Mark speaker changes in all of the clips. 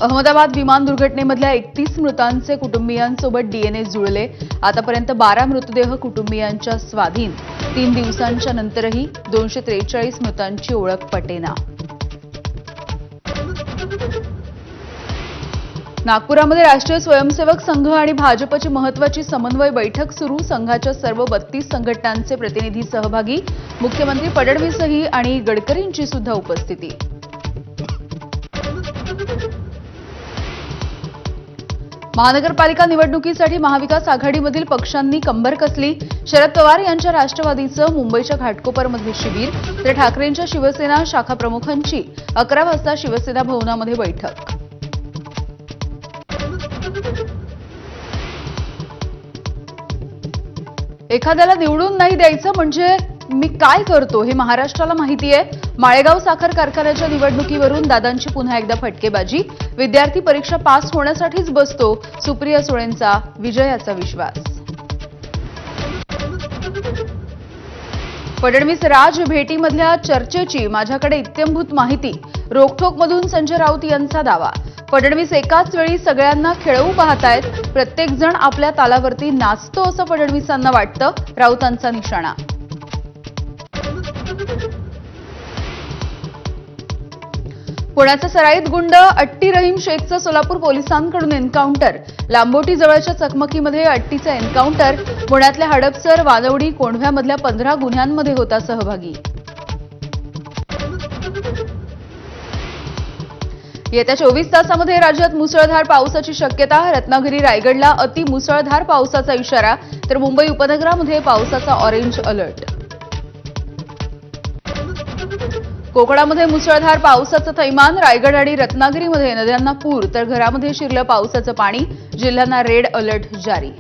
Speaker 1: अहमदाबाद विमान दुर्घटनेमधल्या 31 मृतांचे कुटुंबियांसोबत डीएनए जुळले। आतापर्यंत 12 मृतदेह कुटुंबियांच्या स्वाधीन। 3 दिवसांच्या नंतरही 243 मृतांची ओळख पटेना। नागपुरामध्ये राष्ट्रीय स्वयंसेवक संघ आणि भाजपची महत्त्वाची समन्वय बैठक सुरू। संघाच्या सर्व 32 संघटनांचे प्रतिनिधी सहभागी। मुख्यमंत्री फडणवीसही आणि गडकरींची सुद्धा उपस्थिती। महानगरपालिका निवडणुकीसाठी महाविकास आघाडीमधील पक्षांनी कंबर कसली। शरद पवार यांच्या राष्ट्रवादीचं मुंबईच्या घाटकोपरमध्ये शिबिर, तर ठाकरेंच्या शिवसेना शाखा प्रमुखांची 11 वाजता शिवसेना भवनामध्ये बैठक। एखाद्याला निवडून नाही द्यायचं म्हणजे मी काय करतो हे महाराष्ट्राला माहिती आहे। माळेगाव साखर कारखान्याच्या निवडणुकीवरून दादांची पुन्हा एकदा फटकेबाजी। विद्यार्थी परीक्षा पास होण्यासाठीच बसतो, सुप्रिया सुळेंचा विजयाचा विश्वास। फडणवीस राज भेटीमधल्या चर्चेची माझ्याकडे इत्यंभूत माहिती। रोखठोकमधून संजय राऊत यांचा दावा। फडणवीस एकाच वेळी सगळ्यांना खेळवू पाहतायत, प्रत्येक जण आपल्या तालावरती नाचतो असं फडणवीसांना वाटतं, राऊतांचा निशाणा। पुण्याचा सराईत गुंड अट्टी रहीम शेखचं सोलापूर पोलिसांकडून एन्काउंटर। लांबोटी जवळच्या चकमकीमध्ये अट्टीचं एन्काउंटर। पुण्यातल्या हडपसर, वानवडी, कोंढव्यामधल्या 15 गुन्ह्यांमध्ये होता सहभागी। येत्या 24 तासामध्ये राज्यात मुसळधार पावसाची शक्यता। रत्नागिरी, रायगडला अति मुसळधार पावसाचा इशारा, तर मुंबई उपनगरामध्ये पावसाचा ऑरेंज अलर्ट। कोकणामध्ये मुसळधार पावसाचं थैमान। रायगड आणि रत्नागिरीमध्ये नद्यांना पूर, तर घरामध्ये शिरलं पावसाचं पाणी। जिल्ह्यांना रेड अलर्ट जारी।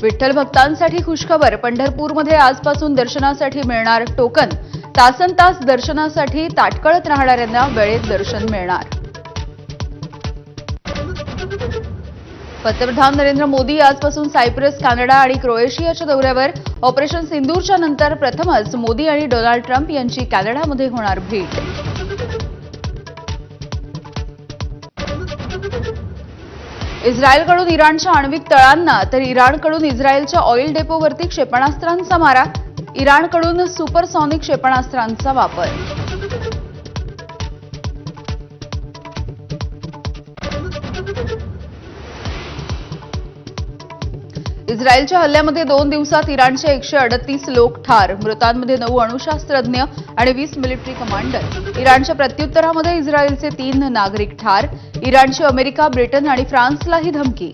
Speaker 1: विठ्ठल भक्तांसाठी खुशखबर। पंढरपूरमध्ये आजपासून दर्शनासाठी मिळणार टोकन। तासनतास दर्शनासाठी ताटकळत राहणाऱ्यांना वेळेत दर्शन मिळणार। पंतप्रधान नरेंद्र मोदी आजपासून सायप्रस, कॅनडा आणि क्रोएशियाच्या दौऱ्यावर। ऑपरेशन सिंदूरच्या नंतर प्रथमच मोदी आणि डोनाल्ड ट्रम्प यांची कॅनडामध्ये होणार भेट। इस्रायलकडून इराणच्या आण्विक तळांना, तर इराणकडून इस्रायलच्या ऑइल डेपोवरती क्षेपणास्त्रांचा मारा। इराणकडून सुपरसॉनिक क्षेपणास्त्रांचा वापर। इस्रायलच्या हल्ल्यामध्ये 2 दिवसात इराणचे 138 लोक ठार। मृतांमध्ये 9 अणुशास्त्रज्ञ आणि 20 मिलिटरी कमांडर। इराणच्या प्रत्युत्तरामध्ये इस्रायलचे 3 नागरिक ठार। इराणची अमेरिका, ब्रिटन आणि फ्रान्सलाही धमकी।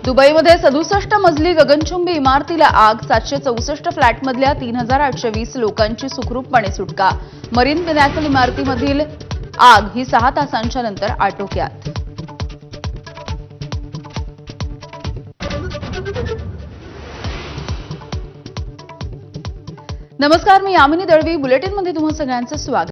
Speaker 1: दुबईमध्ये 67 मजली गगनचुंबी इमारतीला आग। 764 फ्लॅटमधल्या 3820 लोकांची सुखरूपपणे सुटका। मरीन पिनॅकल इमारतीमधील आग ही 6 तासांच्या नंतर आटोक्यात। नमस्कार, मी यामिनी दळवी। बुलेटिनमध्ये तुम्हा सगळ्यांचं स्वागत।